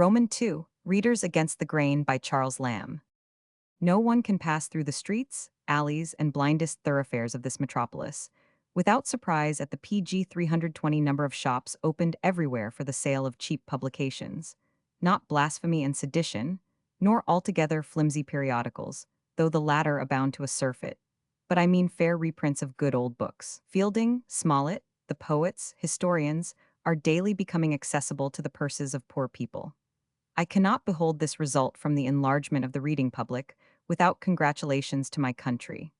Roman 2, Readers Against the Grain by Charles Lamb. No one can pass through the streets, alleys, and blindest thoroughfares of this metropolis without surprise at the PG 320 number of shops opened everywhere for the sale of cheap publications. Not blasphemy and sedition, nor altogether flimsy periodicals, though the latter abound to a surfeit. But I mean fair reprints of good old books. Fielding, Smollett, the poets, historians, are daily becoming accessible to the purses of poor people. I cannot behold this result from the enlargement of the reading public without congratulations to my country.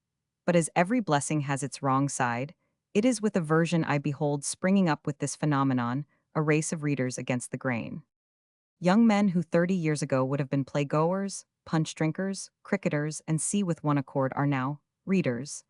But as every blessing has its wrong side, it is with aversion I behold springing up with this phenomenon a race of readers against the grain. Young men who 30 years ago would have been playgoers, punch drinkers, cricketers, and see with one accord are now readers.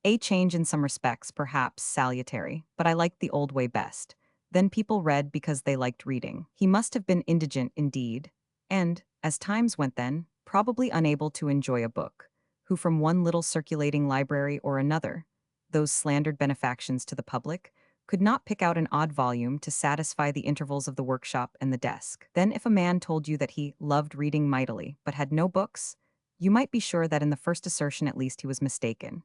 A change in some respects, perhaps salutary, but I liked the old way best. Then people read because they liked reading. He must have been indigent indeed, and, as times went then, probably unable to enjoy a book, who from one little circulating library or another, those slandered benefactions to the public, could not pick out an odd volume to satisfy the intervals of the workshop and the desk. Then if a man told you that he loved reading mightily, but had no books, you might be sure that in the first assertion at least he was mistaken.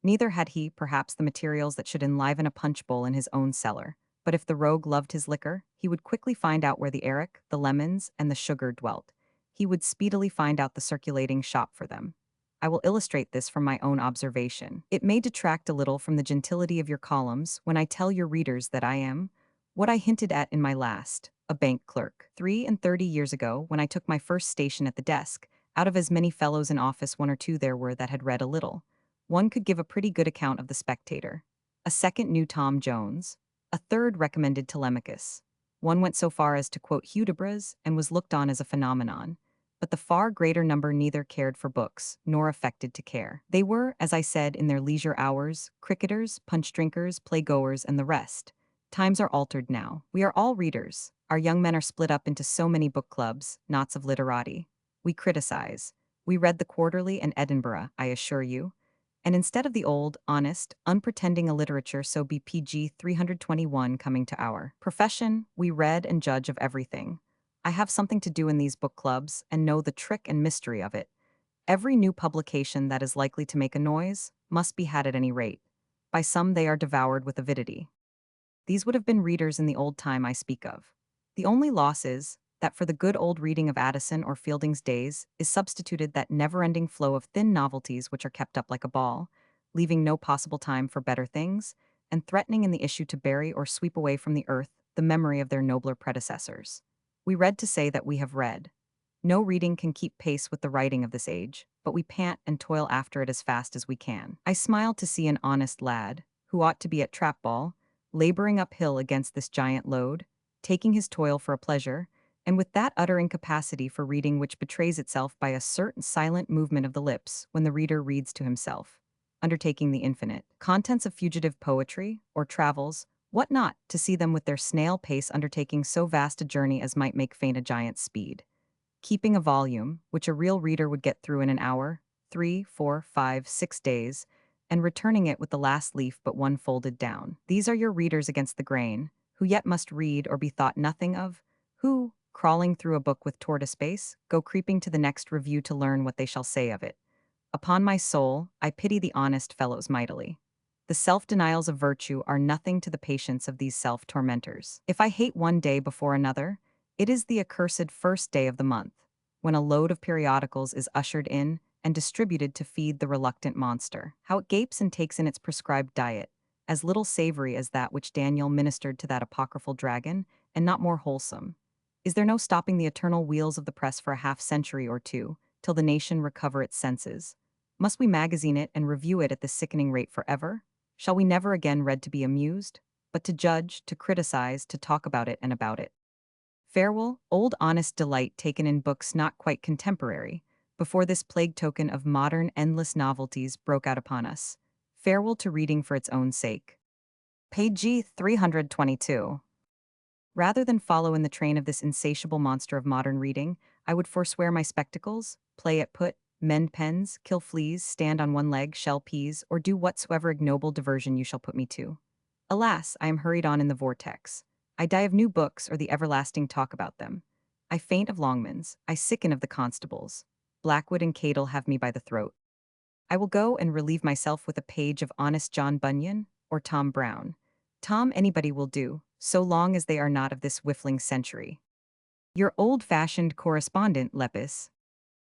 Neither had he, perhaps, the materials that should enliven a punch bowl in his own cellar. But if the rogue loved his liquor, he would quickly find out where the arrack, the lemons, and the sugar dwelt. He would speedily find out the circulating shop for them. I will illustrate this from my own observation. It may detract a little from the gentility of your columns when I tell your readers that I am, what I hinted at in my last, a bank clerk. 33 years ago, when I took my first station at the desk, out of as many fellows in office 1 or 2 there were that had read a little. One could give a pretty good account of the Spectator. A second knew Tom Jones. A third recommended Telemachus. One went so far as to quote Hudibras and was looked on as a phenomenon. But the far greater number neither cared for books nor affected to care. They were, as I said, in their leisure hours, cricketers, punch drinkers, playgoers, and the rest. Times are altered now. We are all readers. Our young men are split up into so many book clubs, knots of literati. We criticize. We read the Quarterly and Edinburgh, I assure you. And instead of the old, honest, unpretending a literature so be PG 321 coming to our profession, we read and judge of everything. I have something to do in these book clubs and know the trick and mystery of it. Every new publication that is likely to make a noise must be had at any rate. By some they are devoured with avidity. These would have been readers in the old time I speak of. The only loss is that for the good old reading of Addison or Fielding's days is substituted that never-ending flow of thin novelties which are kept up like a ball, leaving no possible time for better things, and threatening in the issue to bury or sweep away from the earth the memory of their nobler predecessors. We read to say that we have read. No reading can keep pace with the writing of this age, but we pant and toil after it as fast as we can. I smile to see an honest lad, who ought to be at trap ball, laboring uphill against this giant load, taking his toil for a pleasure, and with that utter incapacity for reading which betrays itself by a certain silent movement of the lips when the reader reads to himself, undertaking the infinite contents of fugitive poetry, or travels, what not, to see them with their snail pace undertaking so vast a journey as might make faint a giant's speed. Keeping a volume, which a real reader would get through in an hour, 3, 4, 5, 6 days, and returning it with the last leaf but one folded down. These are your readers against the grain, who yet must read or be thought nothing of, who, crawling through a book with tortoise pace, go creeping to the next review to learn what they shall say of it. Upon my soul, I pity the honest fellows mightily. The self-denials of virtue are nothing to the patience of these self-tormentors. If I hate one day before another, it is the accursed first day of the month, when a load of periodicals is ushered in and distributed to feed the reluctant monster. How it gapes and takes in its prescribed diet, as little savory as that which Daniel ministered to that apocryphal dragon, and not more wholesome. Is there no stopping the eternal wheels of the press for a half-century or two, till the nation recover its senses? Must we magazine it and review it at this sickening rate forever? Shall we never again read to be amused, but to judge, to criticize, to talk about it and about it? Farewell, old honest delight taken in books not quite contemporary, before this plague token of modern endless novelties broke out upon us. Farewell to reading for its own sake. Page 322. Rather than follow in the train of this insatiable monster of modern reading, I would forswear my spectacles, play at put, mend pens, kill fleas, stand on one leg, shell peas, or do whatsoever ignoble diversion you shall put me to. Alas, I am hurried on in the vortex. I die of new books or the everlasting talk about them. I faint of Longmans, I sicken of the constables. Blackwood and Cadle have me by the throat. I will go and relieve myself with a page of honest John Bunyan, or Tom Brown. Tom anybody will do, so long as they are not of this whiffling century. Your old-fashioned correspondent, Lepus.